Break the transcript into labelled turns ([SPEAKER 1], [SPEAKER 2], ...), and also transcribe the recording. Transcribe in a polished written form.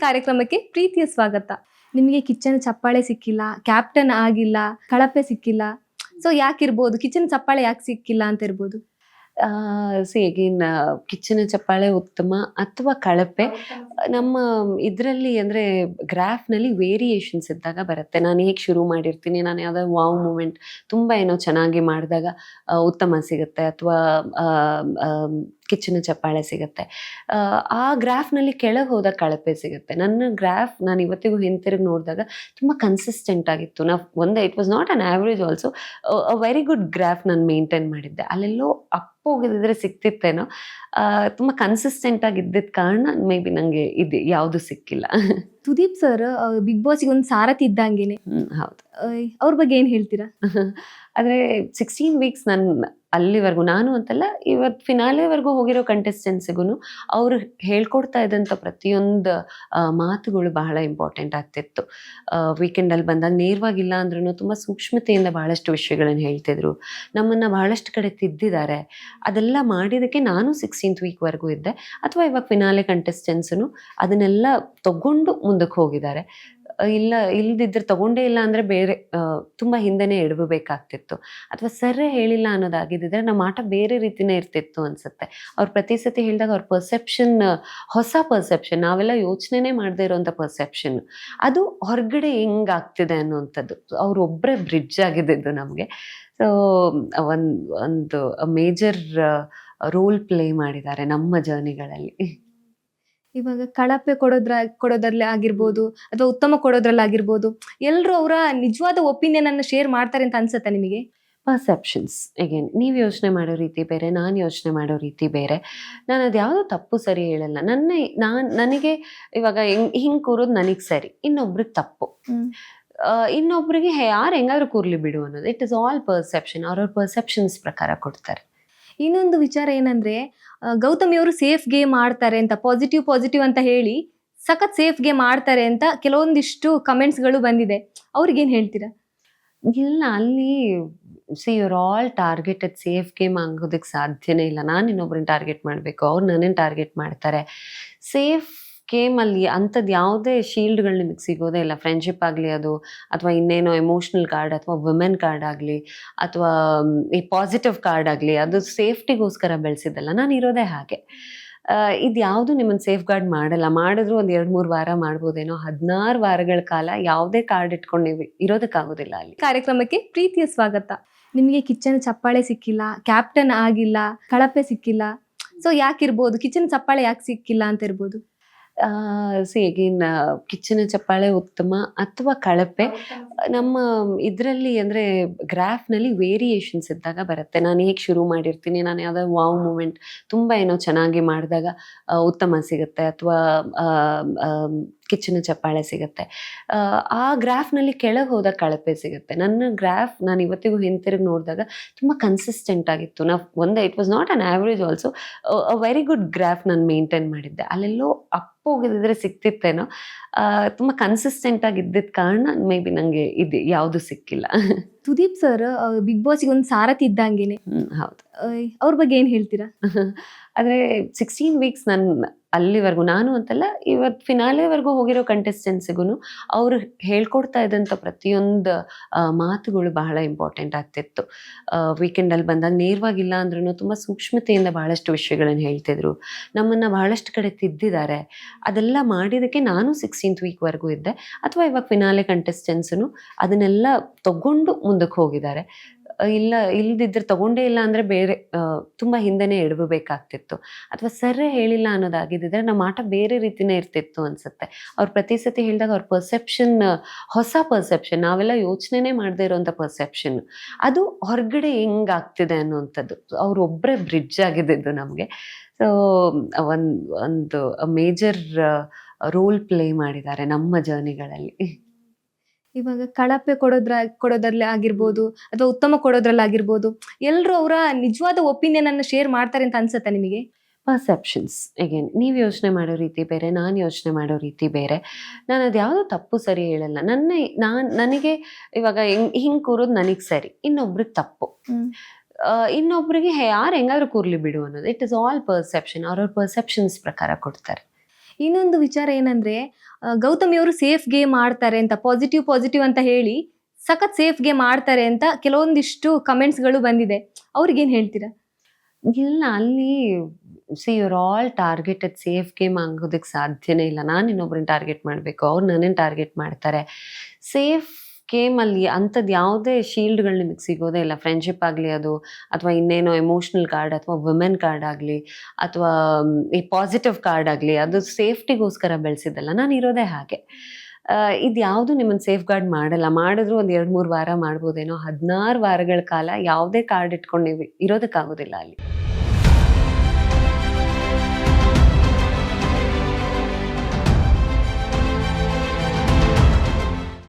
[SPEAKER 1] ಕಾರ್ಯಕ್ರಮಕ್ಕೆ ಪ್ರೀತಿಯ ಸ್ವಾಗತ. ನಿಮಗೆ ಕಿಚ್ಚನ ಚಪ್ಪಾಳೆ ಸಿಕ್ಕಿಲ್ಲ, ಕ್ಯಾಪ್ಟನ್ ಆಗಿಲ್ಲ, ಕಳಪೆ ಸಿಕ್ಕಿಲ್ಲ. ಸೊ ಯಾಕಿರ್ಬೋದು? ಕಿಚ್ಚನ ಚಪ್ಪಾಳೆ ಯಾಕೆ ಸಿಕ್ಕಿಲ್ಲ ಅಂತ ಇರ್ಬೋದು?
[SPEAKER 2] ಅಗೇನ್ ಕಿಚ್ಚನ ಚಪ್ಪಾಳೆ ಉತ್ತಮ ಅಥವಾ ಕಳಪೆ ನಮ್ಮ ಇದರಲ್ಲಿ ಅಂದರೆ ಗ್ರಾಫ್ನಲ್ಲಿ ವೇರಿಯೇಷನ್ಸ್ ಇದ್ದಾಗ ಬರುತ್ತೆ. ನಾನು ಹೇಗೆ ಶುರು ಮಾಡಿರ್ತೀನಿ, ನಾನು ಯಾವುದೋ ವಾವ್ ಮೂಮೆಂಟ್ ತುಂಬ ಏನೋ ಚೆನ್ನಾಗಿ ಮಾಡಿದಾಗ ಉತ್ತಮ ಸಿಗುತ್ತೆ ಅಥವಾ ಕಿಚ್ಚನ ಚಪ್ಪಾಳೆ ಸಿಗುತ್ತೆ. ಆ ಗ್ರಾಫ್ನಲ್ಲಿ ಕೆಳಗೆ ಹೋದಾಗ ಕಳಪೆ ಸಿಗುತ್ತೆ. ನನ್ನ ಗ್ರಾಫ್ ನಾನು ಇವತ್ತಿಗೂ ಹಿಂತಿರುಗಿ ನೋಡಿದಾಗ ತುಂಬ ಕನ್ಸಿಸ್ಟೆಂಟ್ ಆಗಿತ್ತು. ನಾವು ಒಂದೇ it was not an average also a very good graph ನಾನು ಮೇಂಟೈನ್ ಮಾಡಿದ್ದೆ. ಅಲ್ಲೆಲ್ಲೋ ಅಪ್ ಹೋಗಿದ್ರೆ ಸಿಕ್ತಿತ್ತೇನೋ. ತುಂಬ ಕನ್ಸಿಸ್ಟೆಂಟ್ ಆಗಿದ್ದಿದ್ದ ಕಾರಣ ಮೇ ಬಿ ನನಗೆ ಇದು ಯಾವುದು ಸಿಕ್ಕಿಲ್ಲ.
[SPEAKER 1] ಸುದೀಪ್ ಸರ್ ಬಿಗ್ ಬಾಸ್ಗೆ ಒಂದು ಸಾರಥಿ ಇದ್ದಂಗೆನೆ.
[SPEAKER 2] ಹೌದು.
[SPEAKER 1] ಅವ್ರ ಬಗ್ಗೆ ಏನು ಹೇಳ್ತೀರಾ?
[SPEAKER 2] ಆದರೆ 16 ವೀಕ್ಸ್ ನಾನು ಅಲ್ಲಿವರೆಗೂ, ನಾನು ಅಂತಲ್ಲ, ಇವತ್ತು ಫಿನಾಲೆವರೆಗೂ ಹೋಗಿರೋ ಕಂಟೆಸ್ಟೆಂಟ್ಸಿಗೂ ಅವರು ಹೇಳ್ಕೊಡ್ತಾ ಇದ್ದಂಥ ಪ್ರತಿಯೊಂದು ಮಾತುಗಳು ಬಹಳ ಇಂಪಾರ್ಟೆಂಟ್ ಆಗ್ತಿತ್ತು. ವೀಕೆಂಡಲ್ಲಿ ಬಂದಾಗ ನೇರವಾಗಿಲ್ಲ ಅಂದ್ರೂ ತುಂಬ ಸೂಕ್ಷ್ಮತೆಯಿಂದ ಬಹಳಷ್ಟು ವಿಷಯಗಳನ್ನು ಹೇಳ್ತಿದ್ರು. ನಮ್ಮನ್ನು ಬಹಳಷ್ಟು ಕಡೆ ತಿದ್ದಿದ್ದಾರೆ. ಅದೆಲ್ಲ ಮಾಡಿದ್ದಕ್ಕೆ ನಾನು 16th ವೀಕ್ವರೆಗೂ ಇದ್ದೆ. ಅಥವಾ ಇವಾಗ ಫಿನಾಲೆ ಕಂಟೆಸ್ಟೆಂಟ್ಸೂ ಅದನ್ನೆಲ್ಲ ತಗೊಂಡು ಮುಂದಕ್ಕೆ ಹೋಗಿದ್ದಾರೆ. ಇಲ್ದಿದ್ರೆ ತಗೊಂಡೇ ಇಲ್ಲ ಅಂದರೆ ಬೇರೆ ತುಂಬ ಹಿಂದೆನೇ ಎಡವಬೇಕಾಗ್ತಿತ್ತು. ಅಥವಾ ಸರ್ರೇ ಹೇಳಿಲ್ಲ ಅನ್ನೋದಾಗಿದ್ದಿದ್ರೆ ನಮ್ಮ ಆಟ ಬೇರೆ ರೀತಿನೇ ಇರ್ತಿತ್ತು ಅನಿಸುತ್ತೆ. ಅವ್ರು ಪ್ರತಿ ಸತಿ ಹೇಳಿದಾಗ ಅವ್ರ ಪರ್ಸೆಪ್ಷನ್, ಹೊಸ ಪರ್ಸೆಪ್ಷನ್, ನಾವೆಲ್ಲ ಯೋಚನೆನೇ ಮಾಡದೇ ಇರೋವಂಥ ಪರ್ಸೆಪ್ಷನ್, ಅದು ಹೊರಗಡೆ ಹೆಂಗಾಗ್ತಿದೆ ಅನ್ನೋವಂಥದ್ದು. ಅವರೊಬ್ಬರೇ ಬ್ರಿಡ್ಜ್ ಆಗಿದ್ದು ನಮಗೆ. ಸೊ ಒಂದು ಮೇಜರ್ ರೋಲ್ ಪ್ಲೇ ಮಾಡಿದ್ದಾರೆ ನಮ್ಮ ಜರ್ನಿಗಳಲ್ಲಿ.
[SPEAKER 1] ಇವಾಗ ಕಳಪೆ ಕೊಡೋದ್ರಲ್ಲಿ ಆಗಿರ್ಬೋದು ಅಥವಾ ಉತ್ತಮ ಕೊಡೋದ್ರಲ್ಲಿ ಆಗಿರ್ಬೋದು, ಎಲ್ಲರೂ ಅವರ ನಿಜವಾದ ಒಪಿನಿಯನ್ ಅನ್ನು ಶೇರ್ ಮಾಡ್ತಾರೆ ಅಂತ ಅನ್ಸುತ್ತೆ ನಿಮಗೆ?
[SPEAKER 2] ಪರ್ಸೆಪ್ಷನ್ಸ್ ಅಗೇನ್, ನೀವು ಯೋಚನೆ ಮಾಡೋ ರೀತಿ ಬೇರೆ, ನಾನು ಯೋಚನೆ ಮಾಡೋ ರೀತಿ ಬೇರೆ. ನಾನು ಅದು ಯಾವುದೋ ತಪ್ಪು ಸರಿ ಹೇಳಲ್ಲ. ನನಗೆ ಇವಾಗ ಹಿಂಗೆ ಕೂರೋದು ನನಗೆ ಸರಿ, ಇನ್ನೊಬ್ರಿಗೆ ತಪ್ಪು. ಇನ್ನೊಬ್ರಿಗೆ ಯಾರು ಹೆಂಗಾದ್ರೂ ಕೂರ್ಲಿ ಬಿಡು ಅನ್ನೋದು. It is all perception. ಅವ್ರವ್ರ ಪರ್ಸೆಪ್ಷನ್ಸ್ ಪ್ರಕಾರ ಕೊಡ್ತಾರೆ.
[SPEAKER 1] ಇನ್ನೊಂದು ವಿಚಾರ ಏನಂದ್ರೆ, ಗೌತಮಿ ಅವರು ಸೇಫ್ ಗೇಮ್ ಆಡ್ತಾರೆ ಅಂತ, ಪಾಸಿಟಿವ್ ಅಂತ ಹೇಳಿ ಸಖತ್ ಸೇಫ್ ಗೇಮ್ ಆಡ್ತಾರೆ ಅಂತ ಕೆಲವೊಂದಿಷ್ಟು ಕಮೆಂಟ್ಸ್ಗಳು ಬಂದಿದೆ. ಅವ್ರಿಗೇನು ಹೇಳ್ತೀರಾ?
[SPEAKER 2] ಇಲ್ಲ, ಅಲ್ಲಿ your all targeted. Safe game ಆಗೋದಕ್ಕೆ ಸಾಧ್ಯನೇ ಇಲ್ಲ. ನಾನು ಇನ್ನೊಬ್ರನ್ನ ಟಾರ್ಗೆಟ್ ಮಾಡಬೇಕು, ಅವ್ರು ನನ್ನನ್ನು ಟಾರ್ಗೆಟ್ ಮಾಡ್ತಾರೆ. ಸೇಫ್ ಗೇಮಲ್ಲಿ ಅಂಥದ್ದು ಯಾವುದೇ ಶೀಲ್ಡ್ಗಳು ನಿಮಗೆ ಸಿಗೋದೇ ಇಲ್ಲ. ಫ್ರೆಂಡ್ಶಿಪ್ ಆಗಲಿ ಅದು, ಅಥವಾ ಇನ್ನೇನೋ ಎಮೋಷ್ನಲ್ ಕಾರ್ಡ್, ಅಥವಾ ವುಮೆನ್ ಕಾರ್ಡ್ ಆಗಲಿ, ಅಥವಾ ಈ ಪಾಸಿಟಿವ್ ಕಾರ್ಡ್ ಆಗಲಿ, ಅದು ಸೇಫ್ಟಿಗೋಸ್ಕರ ಬೆಳೆಸಿದ್ದಲ್ಲ. ನಾನು ಇರೋದೇ ಹಾಗೆ. ಇದು ಯಾವುದು ನಿಮ್ಮನ್ನು ಸೇಫ್ ಗಾರ್ಡ್ ಮಾಡಲ್ಲ. ಮಾಡಿದ್ರು ಒಂದು 2-3 ವಾರ ಮಾಡ್ಬೋದೇನೋ. 16 ವಾರಗಳ ಕಾಲ ಯಾವುದೇ ಕಾರ್ಡ್ ಇಟ್ಕೊಂಡು ನೀವು ಇರೋದಕ್ಕಾಗೋದಿಲ್ಲ ಅಲ್ಲಿ.
[SPEAKER 1] ಕಾರ್ಯಕ್ರಮಕ್ಕೆ ಪ್ರೀತಿಯ ಸ್ವಾಗತ. ನಿಮಗೆ ಕಿಚ್ಚನ ಚಪ್ಪಾಳೆ ಸಿಕ್ಕಿಲ್ಲ, ಕ್ಯಾಪ್ಟನ್ ಆಗಿಲ್ಲ, ಕಳಪೆ ಸಿಕ್ಕಿಲ್ಲ. ಸೊ ಯಾಕಿರ್ಬೋದು? ಕಿಚ್ಚನ ಚಪ್ಪಾಳೆ ಯಾಕೆ ಸಿಕ್ಕಿಲ್ಲ ಅಂತ ಇರ್ಬೋದು?
[SPEAKER 2] ಅಗೇನ್ ಕಿಚ್ಚನ ಚಪ್ಪಾಳೆ ಉತ್ತಮ ಅಥವಾ ಕಳಪೆ ನಮ್ಮ ಇದರಲ್ಲಿ ಅಂದರೆ ಗ್ರಾಫ್ನಲ್ಲಿ ವೇರಿಯೇಷನ್ಸ್ ಇದ್ದಾಗ ಬರುತ್ತೆ. ನಾನು ಹೇಗೆ ಶುರು ಮಾಡಿರ್ತೀನಿ, ನಾನು ಯಾವುದೋ ವಾವ್ ಮೂಮೆಂಟ್ ತುಂಬ ಏನೋ ಚೆನ್ನಾಗಿ ಮಾಡಿದಾಗ ಉತ್ತಮ ಸಿಗುತ್ತೆ ಅಥವಾ ಕಿಚ್ಚನ ಚಪ್ಪಾಳೆ ಸಿಗುತ್ತೆ. ಆ ಗ್ರಾಫ್ನಲ್ಲಿ ಕೆಳಗೆ ಹೋದಾಗ ಕಳಪೆ ಸಿಗುತ್ತೆ. ನನ್ನ ಗ್ರಾಫ್ ನಾನು ಇವತ್ತಿಗೂ ಹಿಂತಿರುಗಿ ನೋಡಿದಾಗ ತುಂಬ ಕನ್ಸಿಸ್ಟೆಂಟ್ ಆಗಿತ್ತು. ನಾವು ಒಂದೇ it was not an average also a very good graph ನಾನು ಮೇಂಟೈನ್ ಮಾಡಿದ್ದೆ. ಅಲ್ಲೆಲ್ಲೋ ಅಪ್ ಹೋಗಿದ್ರೆ ಸಿಕ್ತಿತ್ತೇನೋ. ತುಂಬ ಕನ್ಸಿಸ್ಟೆಂಟ್ ಆಗಿದ್ದಿದ್ದ ಕಾರಣ ಮೇ ಬಿ ನನಗೆ ಇದು ಯಾವುದು ಸಿಕ್ಕಿಲ್ಲ.
[SPEAKER 1] ಸುದೀಪ್ ಸರ್ ಬಿಗ್ ಬಾಸ್ಗೆ ಒಂದು ಸಾರಥಿ ಇದ್ದಂಗೆನೆ.
[SPEAKER 2] ಹೌದು.
[SPEAKER 1] ಅವ್ರ ಬಗ್ಗೆ ಏನು ಹೇಳ್ತೀರಾ?
[SPEAKER 2] ಆದರೆ 16 ವೀಕ್ಸ್ ನಾನು ಅಲ್ಲಿವರೆಗೂ, ನಾನು ಅಂತಲ್ಲ, ಇವತ್ತು ಫಿನಾಲೆವರೆಗೂ ಹೋಗಿರೋ ಕಂಟೆಸ್ಟೆಂಟ್ಸಿಗೂ ಅವರು ಹೇಳ್ಕೊಡ್ತಾ ಇದ್ದಂಥ ಪ್ರತಿಯೊಂದು ಮಾತುಗಳು ಬಹಳ ಇಂಪಾರ್ಟೆಂಟ್ ಆಗ್ತಿತ್ತು. ವೀಕೆಂಡಲ್ಲಿ ಬಂದಾಗ ನೇರವಾಗಿಲ್ಲ ಅಂದ್ರೂ ತುಂಬ ಸೂಕ್ಷ್ಮತೆಯಿಂದ ಬಹಳಷ್ಟು ವಿಷಯಗಳನ್ನು ಹೇಳ್ತಿದ್ರು. ನಮ್ಮನ್ನು ಬಹಳಷ್ಟು ಕಡೆ ತಿದ್ದಿದ್ದಾರೆ. ಅದೆಲ್ಲ ಮಾಡಿದ್ದಕ್ಕೆ ನಾನು 16th ವೀಕ್ವರೆಗೂ ಇದ್ದೆ. ಅಥವಾ ಇವಾಗ ಫಿನಾಲೆ ಕಂಟೆಸ್ಟೆಂಟ್ಸೂ ಅದನ್ನೆಲ್ಲ ತಗೊಂಡು ಮುಂದಕ್ಕೆ ಹೋಗಿದ್ದಾರೆ. ಇಲ್ದಿದ್ರೆ ತಗೊಂಡೇ ಇಲ್ಲ ಅಂದರೆ ಬೇರೆ ತುಂಬ ಹಿಂದೆನೇ ಎಡವಬೇಕಾಗ್ತಿತ್ತು. ಅಥವಾ ಸರ್ರೇ ಹೇಳಿಲ್ಲ ಅನ್ನೋದಾಗಿದ್ದಿದ್ರೆ ನಮ್ಮ ಆಟ ಬೇರೆ ರೀತಿನೇ ಇರ್ತಿತ್ತು ಅನಿಸುತ್ತೆ. ಅವ್ರು ಪ್ರತಿ ಸತಿ ಹೇಳಿದಾಗ ಅವ್ರ ಪರ್ಸೆಪ್ಷನ್, ಹೊಸ ಪರ್ಸೆಪ್ಷನ್, ನಾವೆಲ್ಲ ಯೋಚನೆನೇ ಮಾಡದೇ ಇರೋವಂಥ ಪರ್ಸೆಪ್ಷನ್, ಅದು ಹೊರಗಡೆ ಹೆಂಗಾಗ್ತಿದೆ ಅನ್ನೋವಂಥದ್ದು. ಅವರೊಬ್ಬರೇ ಬ್ರಿಡ್ಜ್ ಆಗಿದ್ದು ನಮಗೆ. ಸೊ ಒಂದು ಮೇಜರ್ ರೋಲ್ ಪ್ಲೇ ಮಾಡಿದ್ದಾರೆ ನಮ್ಮ ಜರ್ನಿಗಳಲ್ಲಿ.
[SPEAKER 1] ಇವಾಗ ಕಳಪೆ ಕೊಡೋದ್ರಲ್ಲಿ ಆಗಿರ್ಬೋದು ಅಥವಾ ಉತ್ತಮ ಕೊಡೋದ್ರಲ್ಲಿ ಆಗಿರ್ಬೋದು, ಎಲ್ಲರೂ ಅವರ ನಿಜವಾದ ಒಪಿನಿಯನ್ ಅನ್ನು ಶೇರ್ ಮಾಡ್ತಾರೆ ಅಂತ ಅನ್ಸುತ್ತೆ ನಿಮಗೆ?
[SPEAKER 2] ಪರ್ಸೆಪ್ಷನ್ಸ್ ಅಗೇನ್, ನೀವು ಯೋಚನೆ ಮಾಡೋ ರೀತಿ ಬೇರೆ, ನಾನು ಯೋಚನೆ ಮಾಡೋ ರೀತಿ ಬೇರೆ. ನಾನು ಅದು ಯಾವುದೋ ತಪ್ಪು ಸರಿ ಹೇಳಲ್ಲ. ನನಗೆ ಇವಾಗ ಹಿಂಗೆ ಕೂರೋದು ನನಗೆ ಸರಿ, ಇನ್ನೊಬ್ರಿಗೆ ತಪ್ಪು. ಇನ್ನೊಬ್ರಿಗೆ ಯಾರು ಹೆಂಗಾದ್ರೂ ಕೂರ್ಲಿ ಬಿಡು ಅನ್ನೋದು. It is all perception. ಅವ್ರವ್ರ ಪರ್ಸೆಪ್ಷನ್ಸ್ ಪ್ರಕಾರ ಕೊಡ್ತಾರೆ.
[SPEAKER 1] ಇನ್ನೊಂದು ವಿಚಾರ ಏನಂದ್ರೆ ಗೌತಮಿ ಅವರು ಸೇಫ್ ಗೇಮ್ ಆಡ್ತಾರೆ ಅಂತ ಪಾಸಿಟಿವ್ ಅಂತ ಹೇಳಿ ಸಖತ್ ಸೇಫ್ ಗೇಮ್ ಆಡ್ತಾರೆ ಅಂತ ಕೆಲವೊಂದಿಷ್ಟು ಕಮೆಂಟ್ಸ್ಗಳು ಬಂದಿದೆ. ಅವ್ರಿಗೇನ್ ಹೇಳ್ತೀರಾ?
[SPEAKER 2] ಇಲ್ಲ ಅಲ್ಲಿ your all targeted safe game ಆಗೋದಕ್ಕೆ ಸಾಧ್ಯನೇ ಇಲ್ಲ. ನಾನು ಇನ್ನೊಬ್ರನ್ನ ಟಾರ್ಗೆಟ್ ಮಾಡಬೇಕು, ಅವ್ರು ನನ್ನನ್ನು ಟಾರ್ಗೆಟ್ ಮಾಡ್ತಾರೆ. ಸೇಫ್ ಗೇಮಲ್ಲಿ ಅಂಥದ್ದು ಯಾವುದೇ ಶೀಲ್ಡ್ಗಳು ನಿಮಗೆ ಸಿಗೋದೇ ಇಲ್ಲ. ಫ್ರೆಂಡ್ಶಿಪ್ ಆಗಲಿ ಅದು, ಅಥವಾ ಇನ್ನೇನೋ ಎಮೋಷ್ನಲ್ ಕಾರ್ಡ್, ಅಥವಾ ವುಮೆನ್ ಕಾರ್ಡ್ ಆಗಲಿ, ಅಥವಾ ಈ ಪಾಸಿಟಿವ್ ಕಾರ್ಡ್ ಆಗಲಿ, ಅದು ಸೇಫ್ಟಿಗೋಸ್ಕರ ಬೆಳೆಸಿದ್ದಲ್ಲ. ನಾನು ಇರೋದೇ ಹಾಗೆ. ಇದು ಯಾವುದು ನಿಮ್ಮನ್ನು ಸೇಫ್ ಗಾರ್ಡ್ ಮಾಡಲ್ಲ. ಮಾಡಿದ್ರು ಒಂದು 2-3 ವಾರ ಮಾಡ್ಬೋದೇನೋ. 16 ವಾರಗಳ ಕಾಲ ಯಾವುದೇ ಕಾರ್ಡ್ ಇಟ್ಕೊಂಡು ನೀವು ಇರೋದಕ್ಕಾಗೋದಿಲ್ಲ ಅಲ್ಲಿ.